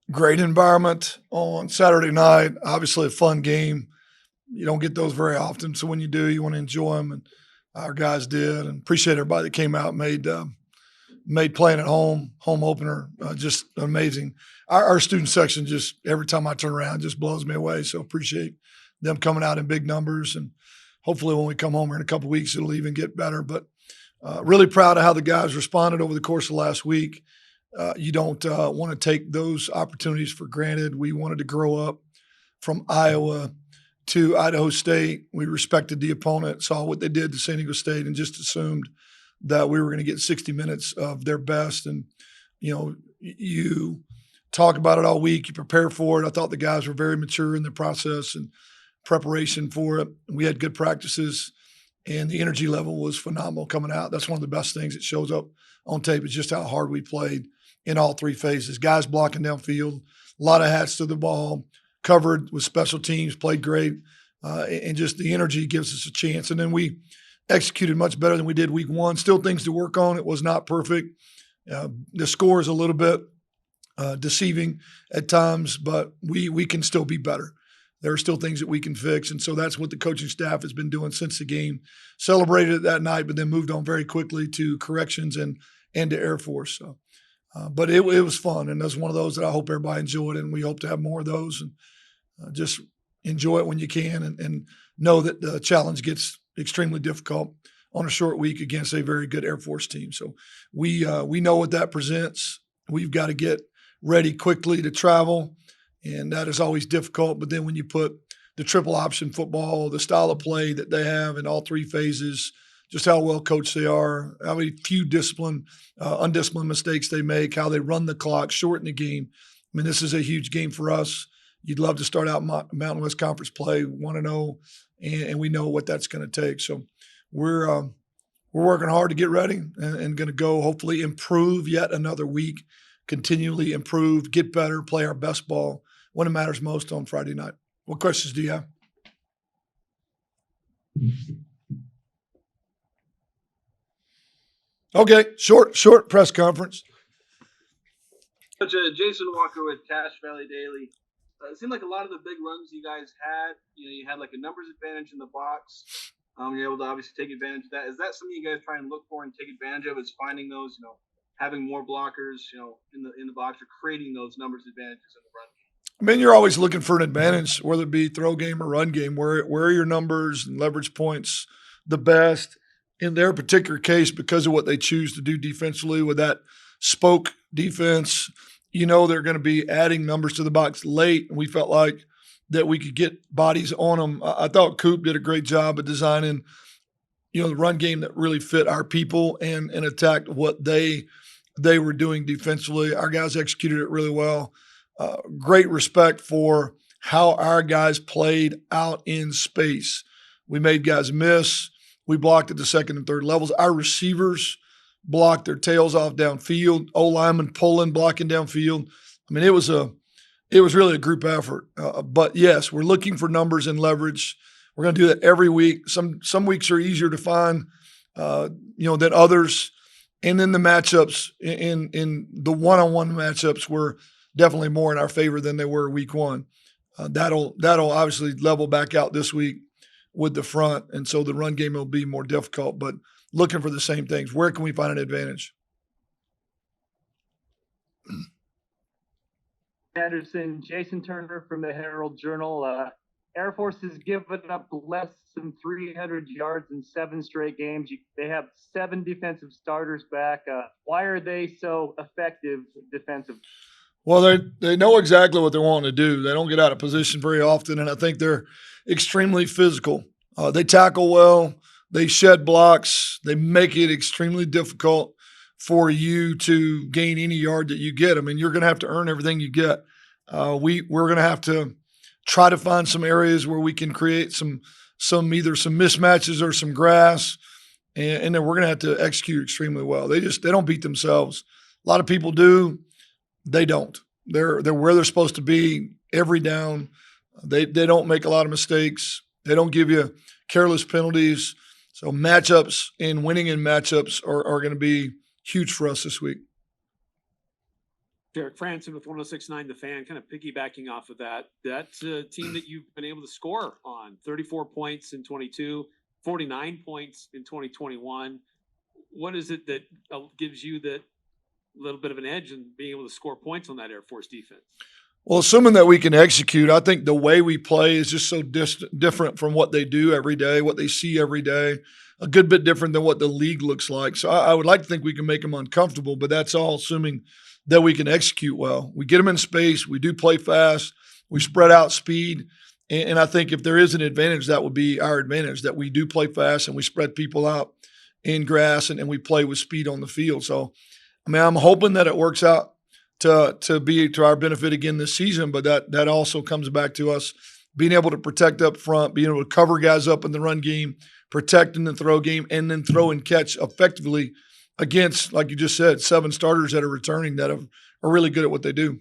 Great environment on Saturday night. Obviously, a fun game. You don't get those very often, so when you do, you want to enjoy them. And our guys did, and appreciate everybody that came out and made playing at home opener just amazing. Our student section just every time I turn around just blows me away. So appreciate them coming out in big numbers, and hopefully when we come home here in a couple of weeks, it'll even get better. But really proud of how the guys responded over the course of last week. You don't want to take those opportunities for granted. We wanted to grow up from Iowa to Idaho State. We respected the opponent, saw what they did to San Diego State, and just assumed that we were going to get 60 minutes of their best. And, you talk about it all week, you prepare for it. I thought the guys were very mature in the process and preparation for it. We had good practices, and the energy level was phenomenal coming out. That's one of the best things that shows up on tape is just how hard we played in all three phases. Guys blocking downfield, a lot of hats to the ball, covered with special teams, played great, and just the energy gives us a chance. And then we executed much better than we did week one. Still things to work on. It was not perfect. The score is a little bit deceiving at times, but we can still be better. There are still things that we can fix. And so that's what the coaching staff has been doing since the game. Celebrated it that night, but then moved on very quickly to corrections and to Air Force. So, but it was fun. And that's one of those that I hope everybody enjoyed. And we hope to have more of those, and just enjoy it when you can, and know that the challenge gets extremely difficult on a short week against a very good Air Force team. So we know what that presents. We've got to get ready quickly to travel, and that is always difficult. But then when you put the triple option football, the style of play that they have in all three phases, just how well coached they are, how many few undisciplined mistakes they make, how they run the clock, shorten the game. I mean, this is a huge game for us. You'd love to start out Mountain West Conference play 1-0, and we know what that's going to take. So we're working hard to get ready, and going to go hopefully improve yet another week, continually improve, get better, play our best ball when it matters most on Friday night. What questions do you have? Okay, short press conference. Coach Jason Walker with Cache Valley Daily. It seemed like a lot of the big runs you guys had, you had like a numbers advantage in the box. You're able to obviously take advantage of that. Is that something you guys try and look for and take advantage of? Is finding those, having more blockers, in the box, or creating those numbers advantages in the run game? I mean, you're always looking for an advantage, whether it be throw game or run game. Where are your numbers and leverage points the best? In their particular case, because of what they choose to do defensively with that spoke defense, they're going to be adding numbers to the box late, and we felt like that we could get bodies on them. I thought Coop did a great job of designing, the run game that really fit our people and attacked what they were doing defensively. Our guys executed it really well. Great respect for how our guys played out in space. We made guys miss. We blocked at the second and third levels. Our receivers blocked their tails off downfield. O-lineman pulling, blocking downfield. I mean, it was really a group effort. But yes, we're looking for numbers and leverage. We're going to do that every week. Some weeks are easier to find, than others. And then the matchups in the one-on-one matchups were definitely more in our favor than they were week one. That'll obviously level back out this week with the front, and so the run game will be more difficult. But looking for the same things. Where can we find an advantage? Anderson, Jason Turner from the Herald Journal. Air Force has given up less than 300 yards in 7 straight games. They have 7 defensive starters back. Why are they so effective defensively? Well, they know exactly what they're wanting to do. They don't get out of position very often, and I think they're extremely physical. They tackle well. They shed blocks. They make it extremely difficult for you to gain any yard that you get. I mean, you're going to have to earn everything you get. We're going to have to try to find some areas where we can create some either some mismatches or some grass, and then we're going to have to execute extremely well. They don't beat themselves. A lot of people do. They don't. They're where they're supposed to be every down. They don't make a lot of mistakes. They don't give you careless penalties. So matchups and winning in matchups are going to be huge for us this week. Derek Franson with 106.9 The Fan, kind of piggybacking off of that. That's a team that you've been able to score on. 34 points in 22, 49 points in 2021. What is it that gives you that little bit of an edge in being able to score points on that Air Force defense? Well, assuming that we can execute, I think the way we play is just so different from what they do every day, what they see every day, a good bit different than what the league looks like. So I would like to think we can make them uncomfortable, but that's all assuming that we can execute well. We get them in space. We do play fast. We spread out speed. And I think if there is an advantage, that would be our advantage, that we do play fast and we spread people out in grass and we play with speed on the field. So, I mean, I'm hoping that it works out to be to our benefit again this season, but that also comes back to us being able to protect up front, being able to cover guys up in the run game, protect in the throw game, and then throw and catch effectively against, like you just said, 7 starters that are returning that are really good at what they do.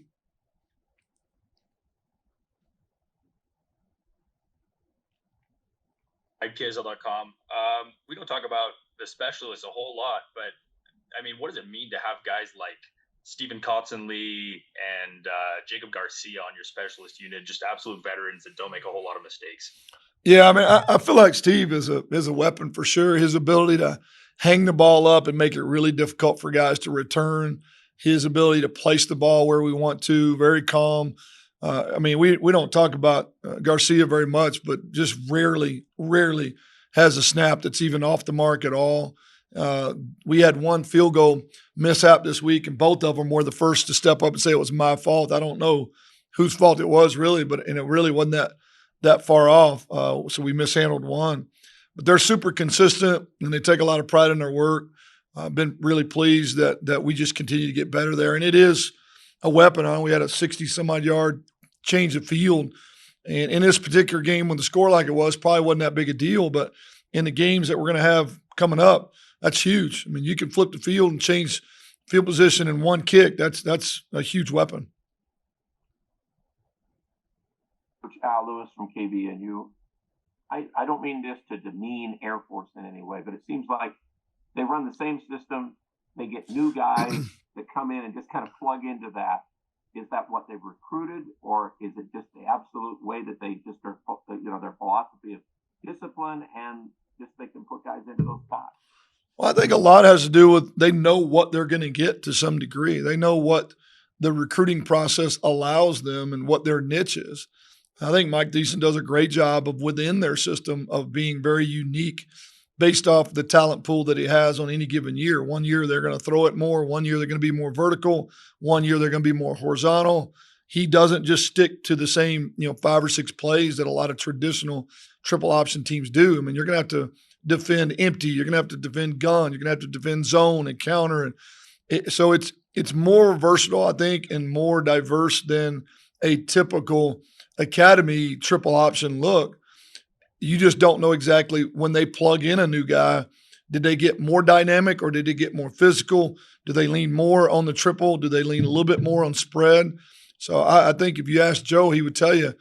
KSL.com. We don't talk about the specialists a whole lot, but I mean, what does it mean to have guys like Stephen Cotson-Lee and Jacob Garcia on your specialist unit, just absolute veterans that don't make a whole lot of mistakes? Yeah, I mean, I feel like Steve is a weapon for sure. His ability to hang the ball up and make it really difficult for guys to return, his ability to place the ball where we want to, very calm. I mean, we don't talk about Garcia very much, but just rarely has a snap that's even off the mark at all. We had one field goal mishap this week, and both of them were the first to step up and say it was my fault. I don't know whose fault it was really, and it really wasn't that far off. So we mishandled one. But they're super consistent, and they take a lot of pride in their work. I've been really pleased that we just continue to get better there. And it is a weapon. We had a 60-some-odd yard change of field. And in this particular game, when the score like it was, probably wasn't that big a deal. But in the games that we're going to have coming up, that's huge. I mean, you can flip the field and change field position in one kick. That's a huge weapon. Coach Al Lewis from KBNU. I don't mean this to demean Air Force in any way, but it seems like they run the same system. They get new guys that come in and just kind of plug into that. Is that what they've recruited, or is it just the absolute way that they just are, their philosophy of discipline and just they can put guys into those spots? Well, I think a lot has to do with they know what they're going to get to some degree. They know what the recruiting process allows them and what their niche is. I think Mike Thiessen does a great job of within their system of being very unique based off the talent pool that he has on any given year. One year they're going to throw it more. One year they're going to be more vertical. One year they're going to be more horizontal. He doesn't just stick to the same, 5 or 6 plays that a lot of traditional triple option teams do. I mean, you're going to have to defend empty. You're going to have to defend gun. You're going to have to defend zone and counter. So it's more versatile, I think, and more diverse than a typical academy triple option look. You just don't know exactly when they plug in a new guy, did they get more dynamic or did they get more physical? Do they lean more on the triple? Do they lean a little bit more on spread? So I think if you ask Joe, he would tell you,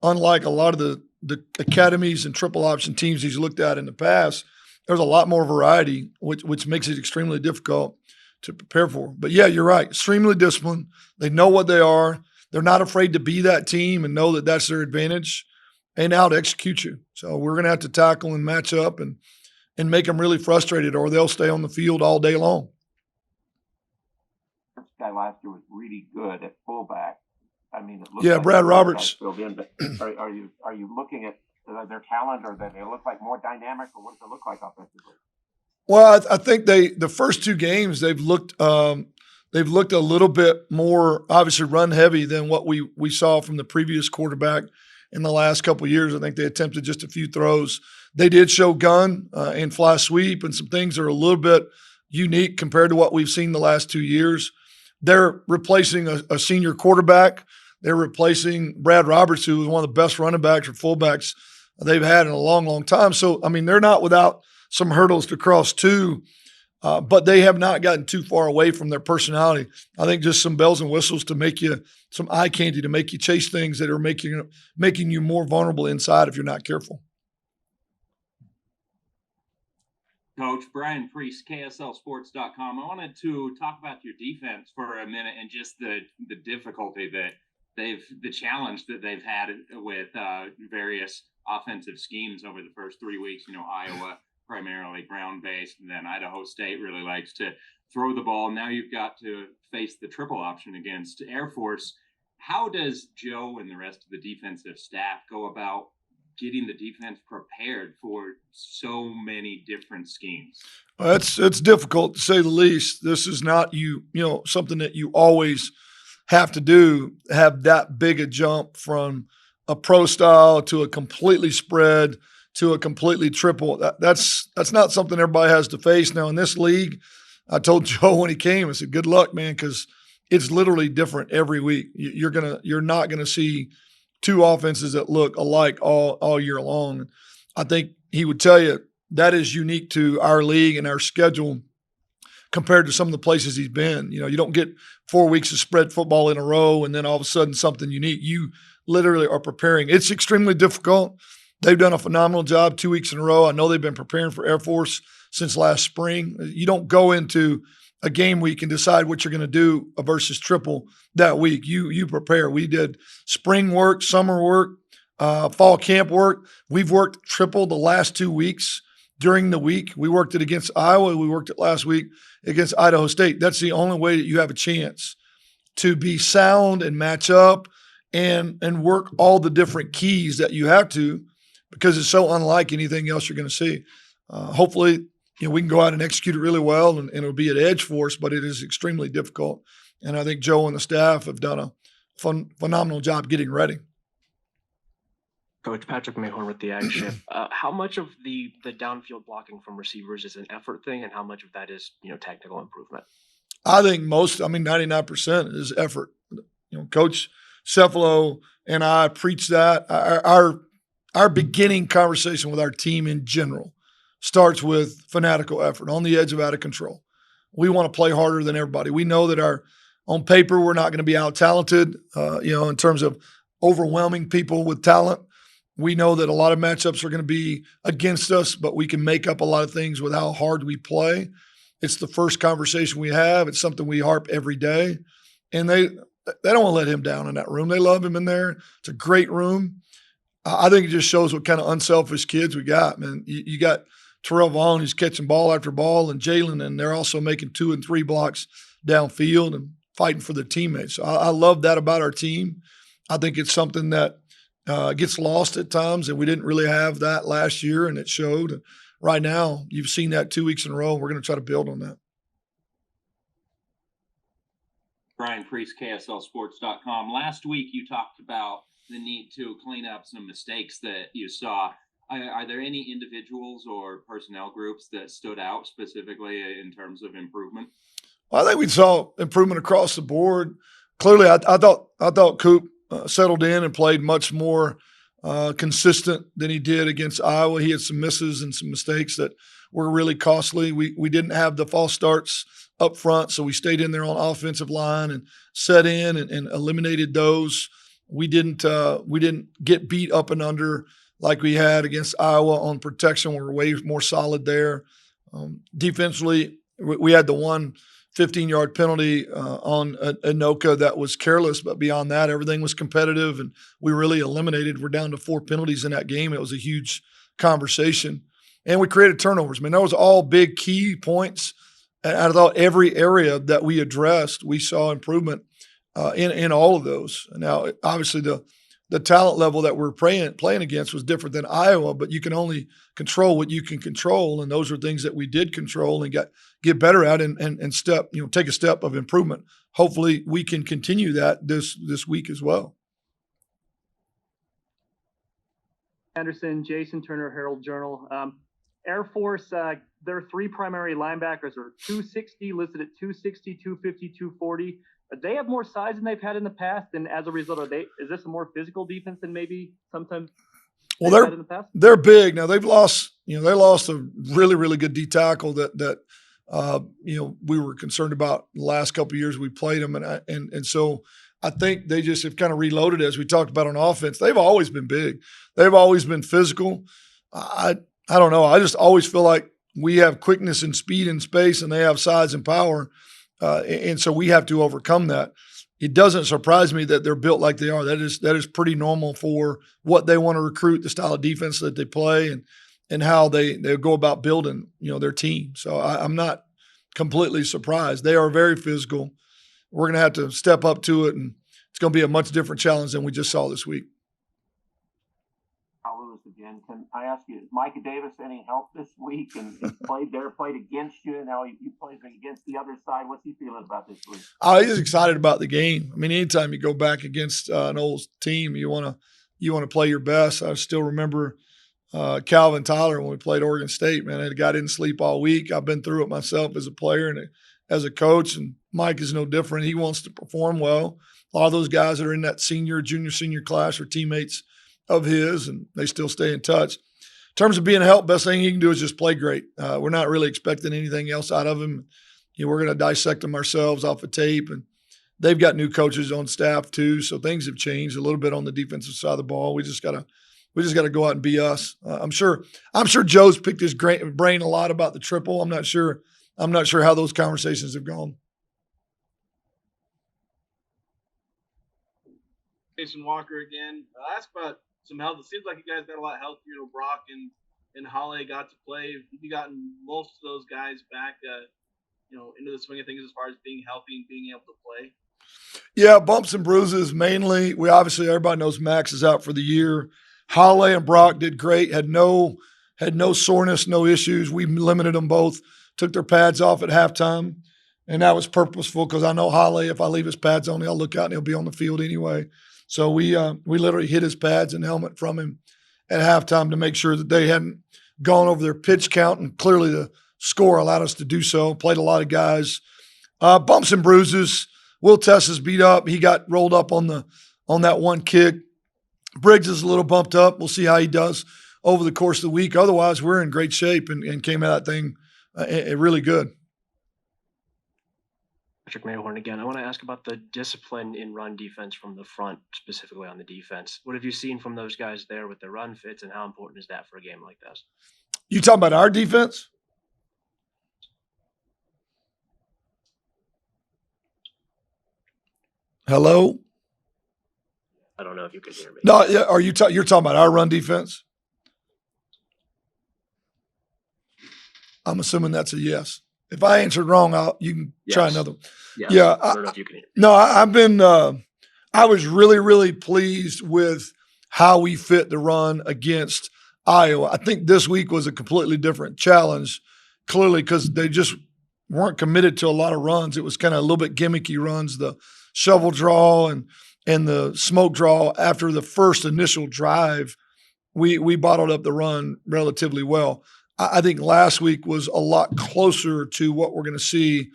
unlike a lot of the academies and triple option teams he's looked at in the past, there's a lot more variety, which makes it extremely difficult to prepare for. But yeah, you're right. Extremely disciplined. They know what they are. They're not afraid to be that team and know that that's their advantage and out execute you. So we're going to have to tackle and match up and make them really frustrated, or they'll stay on the field all day long. This guy last year was really good at fullback. I mean, it looks Yeah, like Brad Roberts. filled in, but are you looking at their talent, or do they look like more dynamic, or what does it look like offensively? Well, I think the first 2 games they've looked a little bit more obviously run heavy than what we saw from the previous quarterback in the last couple of years. I think they attempted just a few throws. They did show gun and fly sweep and some things that are a little bit unique compared to what we've seen the last 2 years. They're replacing a senior quarterback. They're replacing Brad Roberts, who was one of the best running backs or fullbacks they've had in a long, long time. So, I mean, they're not without some hurdles to cross too, but they have not gotten too far away from their personality. I think just some bells and whistles to make you some eye candy to make you chase things that are making you more vulnerable inside if you're not careful. Coach Brian Priest, KSLSports.com. I wanted to talk about your defense for a minute and just the difficulty that the challenge that they've had with various offensive schemes over the first 3 weeks. Iowa primarily ground based, and then Idaho State really likes to throw the ball. Now you've got to face the triple option against Air Force. How does Joe and the rest of the defensive staff go about getting the defense prepared for so many different schemes? It's difficult to say the least. This is not something that you always have to do, have that big a jump from a pro style to a completely spread to a completely triple. That's not something everybody has to face. Now in this league, I told Joe when he came, I said, good luck, man, because it's literally different every week. You're not gonna see two offenses that look alike all year long. I think he would tell you that is unique to our league and our schedule compared to some of the places he's been. You don't get 4 weeks of spread football in a row and then all of a sudden something unique. You literally are preparing. It's extremely difficult. They've done a phenomenal job 2 weeks in a row. I know they've been preparing for Air Force since last spring. You don't go into a game week and decide what you're going to do versus triple that week. You prepare. We did spring work, summer work, fall camp work. We've worked triple the last 2 weeks during the week. We worked it against Iowa. We worked it last week against Idaho State. That's the only way that you have a chance to be sound and match up and work all the different keys that you have to, because it's so unlike anything else you're going to see. Hopefully, we can go out and execute it really well, and it'll be an edge for us, but it is extremely difficult. And I think Joe and the staff have done a phenomenal job getting ready. Coach Patrick Mayhorn with the Ag Ship. How much of the downfield blocking from receivers is an effort thing, and how much of that is technical improvement? I think 99% is effort. Coach Cefalo and I preach that. Our beginning conversation with our team in general starts with fanatical effort, on the edge of out of control. We want to play harder than everybody. We know that on paper, we're not going to be out talented, in terms of overwhelming people with talent. We know that a lot of matchups are going to be against us, but we can make up a lot of things with how hard we play. It's the first conversation we have. It's something we harp every day. And they don't want to let him down in that room. They love him in there. It's a great room. I think it just shows what kind of unselfish kids we got, man. You got Terrell Vaughn, who's catching ball after ball, and Jalen, and they're also making 2 and 3 blocks downfield and fighting for their teammates. So I love that about our team. I think it's something that gets lost at times, and we didn't really have that last year, and it showed. And right now, you've seen that 2 weeks in a row. We're going to try to build on that. Brian Priest, KSLSports.com. Last week, you talked about the need to clean up some mistakes that you saw. Are there any individuals or personnel groups that stood out specifically in terms of improvement? Well, I think we saw improvement across the board. Clearly, I thought Coop settled in and played much more consistent than he did against Iowa. He had some misses and some mistakes that were really costly. We didn't have the false starts up front, so we stayed in there on offensive line and set in and eliminated those. We didn't get beat up and under like we had against Iowa on protection. We were way more solid there. Defensively, we had the one 15-yard penalty on Anoka that was careless, but beyond that, everything was competitive, and we really eliminated. We're down to 4 penalties in that game. It was a huge conversation. And we created turnovers. I mean, that was all big key points. And I thought every area that we addressed, we saw improvement in all of those. Now, obviously, the talent level that we're playing against was different than Iowa, but you can only control what you can control, and those are things that we did control and get better at and take a step of improvement. Hopefully, we can continue that this week as well. Anderson, Jason Turner, Herald Journal. Air Force, their 3 primary linebackers are 260, listed at 260, 250, 240. They have more size than they've had in the past, and as a result, is this a more physical defense than maybe sometimes Well, had in the past? they're big. Now they've lost, they lost a really, really good D tackle that we were concerned about the last couple of years we played them, and so I think they just have kind of reloaded, as we talked about on offense. They've always been big. They've always been physical. I don't know. I just always feel like we have quickness and speed and space, and they have size and power. And so we have to overcome that. It doesn't surprise me that they're built like they are. That is pretty normal for what they want to recruit, the style of defense that they play, and how they go about building, their team. So I'm not completely surprised. They are very physical. We're going to have to step up to it, and it's going to be a much different challenge than we just saw this week. Lewis again. Can I ask you, is Micah Davis any help this week? And played against you, and now he plays against the other side. What's he feeling about this week? He's excited about the game. I mean, anytime you go back against an old team, you want to play your best. I still remember Calvin Tyler when we played Oregon State. Man, the guy didn't sleep all week. I've been through it myself as a player and as a coach, and Mike is no different. He wants to perform well. A lot of those guys that are in that junior, senior class are teammates of his, and they still stay in touch. In terms of being a help, best thing he can do is just play great. We're not really expecting anything else out of him. We're going to dissect him ourselves off of tape, and they've got new coaches on staff too, so things have changed a little bit on the defensive side of the ball. We just got to go out and be us. I'm sure Joe's picked his brain a lot about the triple. I'm not sure how those conversations have gone. Jason Walker again. I'll ask about some health. It seems like you guys got a lot healthier. Brock and Halle got to play. Have you gotten most of those guys back, into the swing of things as far as being healthy and being able to play? Yeah, bumps and bruises mainly. Everybody knows Max is out for the year. Halle and Brock did great. Had no soreness, no issues. We limited them both. Took their pads off at halftime, and that was purposeful because I know Halle, if I leave his pads on, he'll look out and he'll be on the field anyway. So we literally hid his pads and helmet from him at halftime to make sure that they hadn't gone over their pitch count, and clearly the score allowed us to do so. Played a lot of guys. Bumps and bruises. Will Tess is beat up. He got rolled up on that one kick. Briggs is a little bumped up. We'll see how he does over the course of the week. Otherwise, we're in great shape and came out of that thing really good. Patrick Mayhorn again. I want to ask about the discipline in run defense from the front, specifically on the defense. What have you seen from those guys there with the run fits, and how important is that for a game like this? You talking about our defense? Hello? I don't know if you can hear me. No, yeah. You're talking about our run defense? I'm assuming that's a yes. If I answered wrong, you can try another one. Yes. Yeah, I don't know if you can hear me. No, I've been. I was really, really pleased with how we fit the run against Iowa. I think this week was a completely different challenge, clearly because they just weren't committed to a lot of runs. It was kind of a little bit gimmicky runs, the shovel draw and the smoke draw. After the first initial drive, we bottled up the run relatively well. I think last week was a lot closer to what we're going to see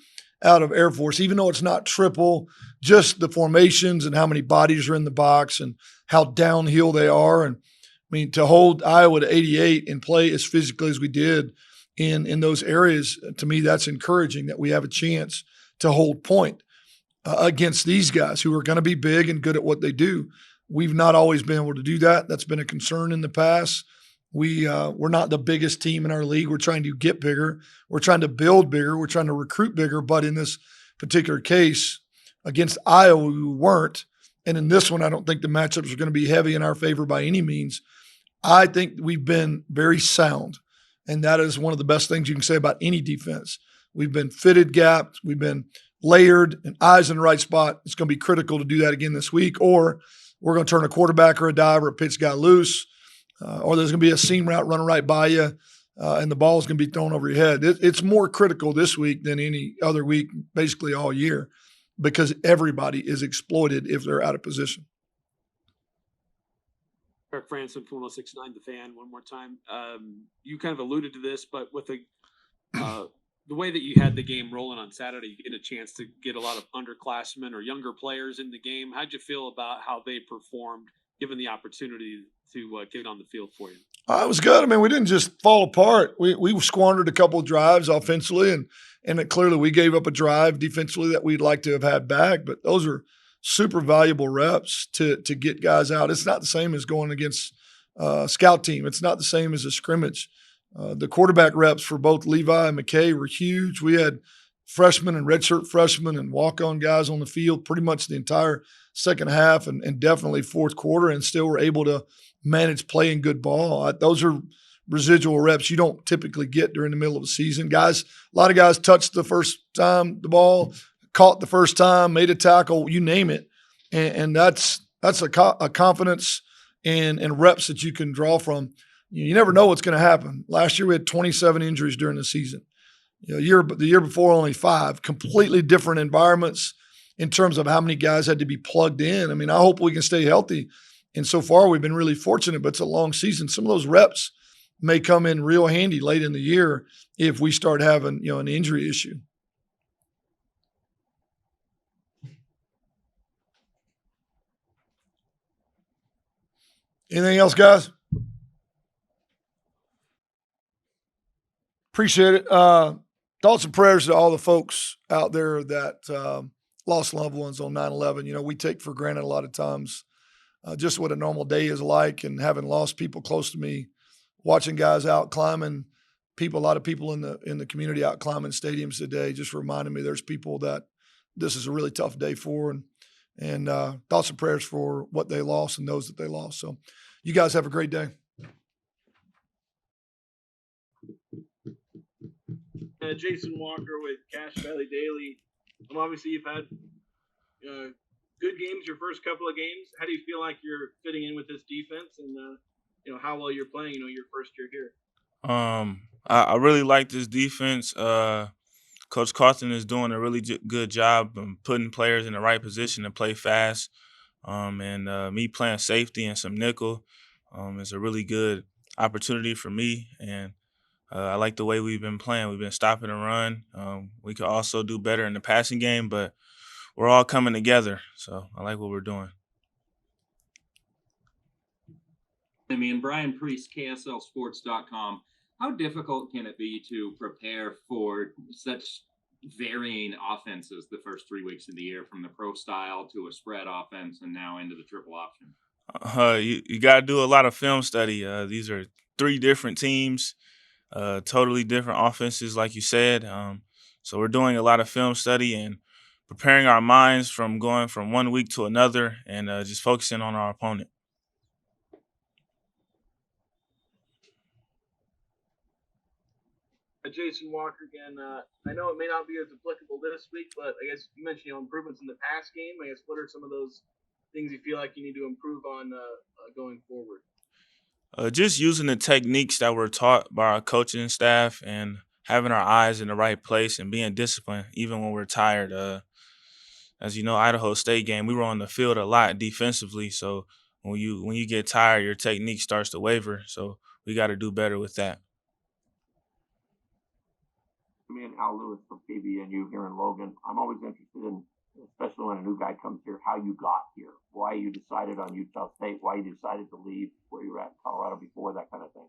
out of Air Force, even though it's not triple, just the formations and how many bodies are in the box and how downhill they are. And I mean, to hold Iowa to 88 and play as physically as we did in those areas, to me, that's encouraging that we have a chance to hold point against these guys who are going to be big and good at what they do. We've not always been able to do that. That's been a concern in the past. We're not the biggest team in our league. We're trying to get bigger. We're trying to build bigger. We're trying to recruit bigger. But in this particular case, against Iowa, we weren't. And in this one, I don't think the matchups are going to be heavy in our favor by any means. I think we've been very sound. And that is one of the best things you can say about any defense. We've been fitted gapped. We've been layered and eyes in the right spot. It's going to be critical to do that again this week, or we're going to turn a quarterback or a dive or a pitch guy loose. Or there's going to be a seam route running right by you, and the ball is going to be thrown over your head. It's more critical this week than any other week, basically all year, because everybody is exploited if they're out of position. Eric Franson from 1069 The Fan, one more time. You kind of alluded to this, but with the way that you had the game rolling on Saturday, you get a chance to get a lot of underclassmen or younger players in the game. How'd you feel about how they performed, given the opportunity to get on the field for you? It was good. I mean, we didn't just fall apart. We squandered a couple of drives offensively, and it clearly we gave up a drive defensively that we'd like to have had back. But those are super valuable reps to get guys out. It's not the same as going against a scout team. It's not the same as a scrimmage. The quarterback reps for both Levi and McKay were huge. We had freshmen and redshirt freshmen and walk-on guys on the field pretty much the entire second half and definitely fourth quarter, and still were able to manage playing good ball. Those are residual reps you don't typically get during the middle of the season. A lot of guys touched the first time the ball, caught the first time, made a tackle, you name it, and that's a confidence and reps that you can draw from. You never know what's going to happen. Last year we had 27 injuries during the season. The year before only 5. Completely different environments in terms of how many guys had to be plugged in. I mean, I hope we can stay healthy. And so far we've been really fortunate, but it's a long season. Some of those reps may come in real handy late in the year if we start having, an injury issue. Anything else, guys? Appreciate it. Thoughts and prayers to all the folks out there that lost loved ones on 9/11. We take for granted a lot of times just what a normal day is like, and having lost people close to me, watching guys out climbing, a lot of people in the community out climbing stadiums today, just reminded me there's people that this is a really tough day for, and thoughts and prayers for what they lost and those that they lost. So you guys have a great day. Jason Walker with Cache Valley Daily. Obviously, you've had good games your first couple of games. How do you feel like you're fitting in with this defense, and how well you're playing? Your first year here. I really like this defense. Coach Carson is doing a really good job putting players in the right position to play fast. And me playing safety and some nickel is a really good opportunity for me. And I like the way we've been playing. We've been stopping and run. We could also do better in the passing game, but we're all coming together. So I like what we're doing. Brian Priest, KSLSports.com. How difficult can it be to prepare for such varying offenses the first 3 weeks of the year, from the pro style to a spread offense and now into the triple option? You got to do a lot of film study. These are 3 different teams, totally different offenses, like you said. So we're doing a lot of film study and preparing our minds from going from 1 week to another, and just focusing on our opponent. Jason Walker again. I know it may not be as applicable this week, but I guess you mentioned improvements in the pass game. I guess what are some of those things you feel like you need to improve on going forward? Just using the techniques that were taught by our coaching staff and having our eyes in the right place and being disciplined even when we're tired. As you know, Idaho State game, we were on the field a lot defensively. So when you get tired, your technique starts to waver. So we got to do better with that. Me and Al Lewis from KBNU here in Logan. I'm always interested in, especially when a new guy comes here, how you got here, why you decided on Utah State, why you decided to leave where you were at Colorado before, that kind of thing.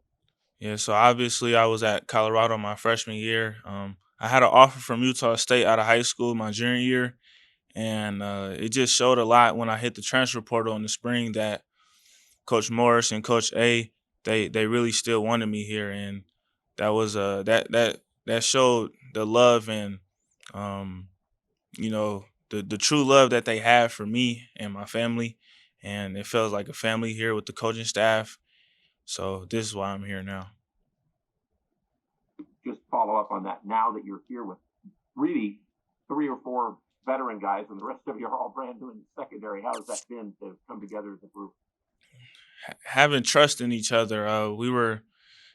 Yeah, so obviously I was at Colorado my freshman year. I had an offer from Utah State out of high school my junior year, and it just showed a lot when I hit the transfer portal in the spring that Coach Morris and Coach A, they really still wanted me here, and that was that showed the love and the true love that they have for me and my family, and it feels like a family here with the coaching staff. So this is why I'm here now. Just follow up on that. Now that you're here with really 3 or 4 veteran guys and the rest of you are all brand new in the secondary, how has that been to come together as a group? Having trust in each other. We were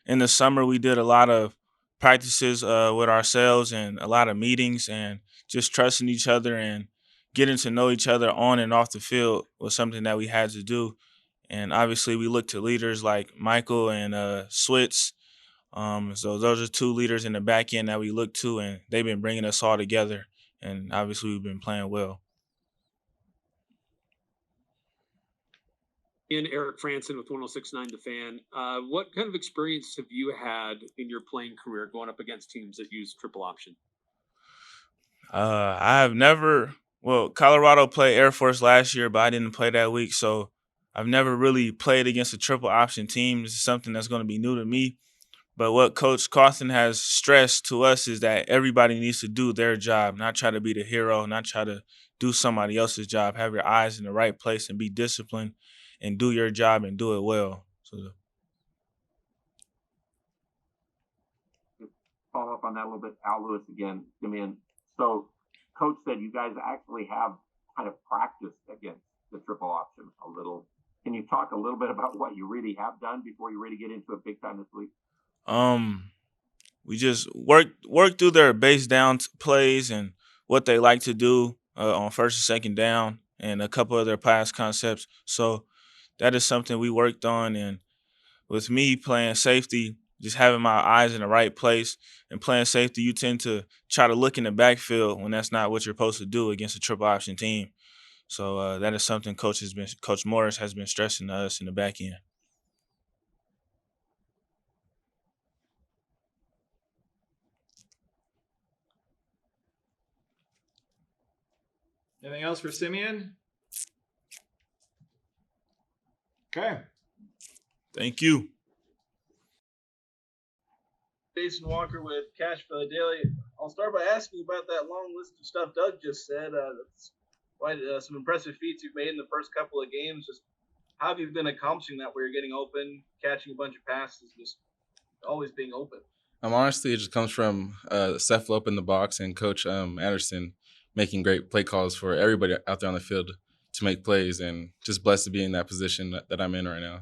in the summer, we did a lot of practices with ourselves and a lot of meetings, and just trusting each other and getting to know each other on and off the field was something that we had to do. And obviously we look to leaders like Michael and Switz. So those are 2 leaders in the back end that we look to, and they've been bringing us all together. And obviously we've been playing well. And Eric Franson with 106.9 The Fan. What kind of experience have you had in your playing career going up against teams that use triple option? I have never Colorado played Air Force last year, but I didn't play that week. So I've never really played against a triple option team. This is something that's going to be new to me. But what Coach Cawthon has stressed to us is that everybody needs to do their job, not try to be the hero, not try to do somebody else's job. Have your eyes in the right place and be disciplined and do your job and do it well. So Follow up on that a little bit. Al Lewis again, come in. So, Coach said you guys actually have kind of practiced against the triple option a little. Can you talk a little bit about what you really have done before you really get into it big time this week? We just work through their base down plays and what they like to do on first and second down and a couple of their pass concepts. So that is something we worked on. And with me playing safety, just having my eyes in the right place and playing safety, you tend to try to look in the backfield when that's not what you're supposed to do against a triple option team. So that is something Coach Morris has been stressing to us in the back end. Anything else for Simeon? Okay. Thank you. Jason Walker with Cash Valley Daily. I'll start by asking about that long list of stuff Doug just said. That's quite some impressive feats you've made in the first couple of games. Just how have you been accomplishing that where you're getting open, catching a bunch of passes, just always being open? Honestly, it just comes from Seth Lope in the box and Coach Anderson making great play calls for everybody out there on the field to make plays, and just blessed to be in that position that I'm in right now.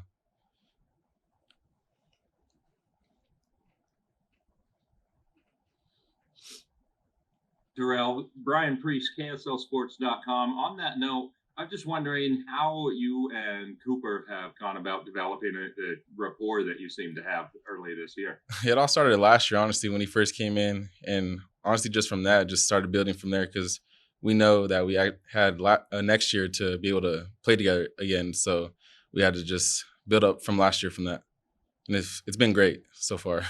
Terrell, Brian Priest, KSLSports.com. On that note, I'm just wondering how you and Cooper have gone about developing the rapport that you seem to have early this year. It all started last year, honestly, when he first came in. And honestly, just from that, just started building from there because we know that we had next year to be able to play together again. So we had to just build up from last year from that. And it's been great so far.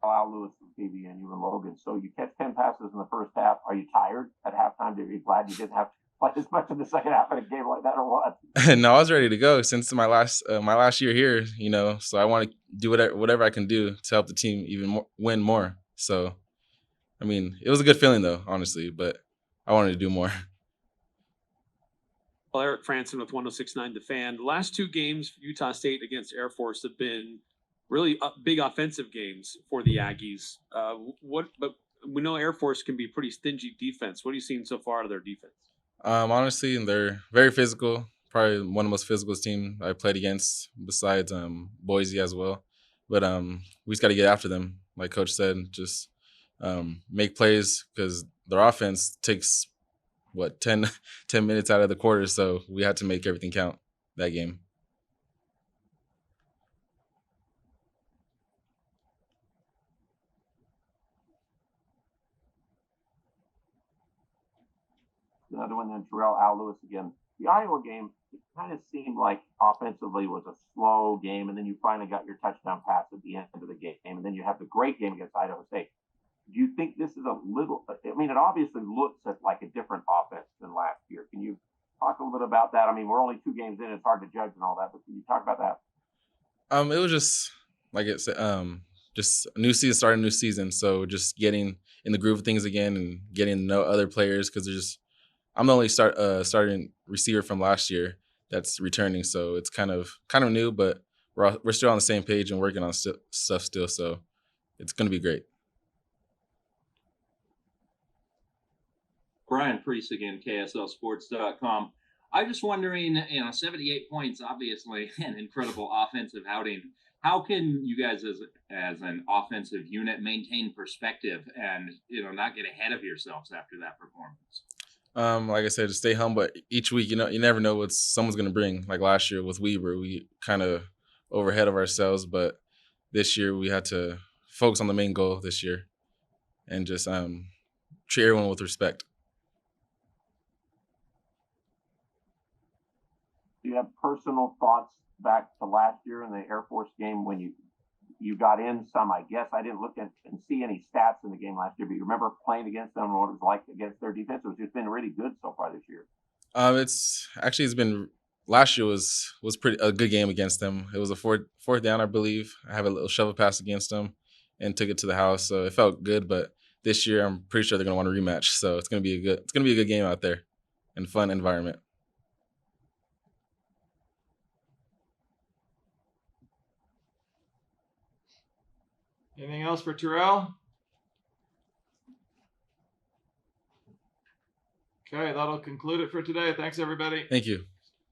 Al Lewis from KBN, you and Logan. So you catch 10 passes in the first half. Are you tired at halftime? Are you glad you didn't have to play as much in the second half in a game like that, or what? No, I was ready to go since my last year here, so I want to do whatever I can do to help the team even more, win more. So, I mean, it was a good feeling though, honestly, but I wanted to do more. Well, Eric Franson with 106.9 The Fan. The last two games for Utah State against Air Force have been really big offensive games for the Aggies. But we know Air Force can be pretty stingy defense. What are you seeing so far out of their defense? Honestly, they're very physical. Probably one of the most physical teams I played against, besides Boise as well. But we just got to get after them, like Coach said. Just make plays because their offense takes 10 minutes out of the quarter. So we had to make everything count that game. Another one then, Terrell, Al Lewis again. The Iowa game, it kind of seemed like offensively was a slow game, and then you finally got your touchdown pass at the end of the game, and then you have the great game against Idaho State. Do you think this is a little, I mean, it obviously looks like a different offense than last year. Can you talk a little bit about that? I mean, we're only 2 games in, it's hard to judge and all that, but can you talk about that? It was just, like it said, just a new season, starting a new season. So just getting in the groove of things again and getting to know other players because I'm the only starting receiver from last year that's returning, so it's kind of new, but we're still on the same page and working on stuff still, so it's going to be great. Brian Priest again, KSLSports.com. I'm just wondering, 78 points, obviously an incredible offensive outing. How can you guys as an offensive unit maintain perspective and not get ahead of yourselves after that performance? Like I said, to stay humble each week. You never know what someone's going to bring. Like last year with Weber, we kind of overhead of ourselves, but this year we had to focus on the main goal this year and just treat everyone with respect. Do you have personal thoughts back to last year in the Air Force game when you got in some? I guess I didn't look at and see any stats in the game last year, but you remember playing against them and what it was like against their defense? It's just been really good so far this year. It's been last year was pretty a good game against them. It was a fourth down, I believe. I have a little shovel pass against them and took it to the house, so it felt good. But this year, I'm pretty sure they're gonna want a rematch. So it's gonna be a good game out there, and fun environment. Anything else for Terrell? Okay, that'll conclude it for today. Thanks, everybody. Thank you.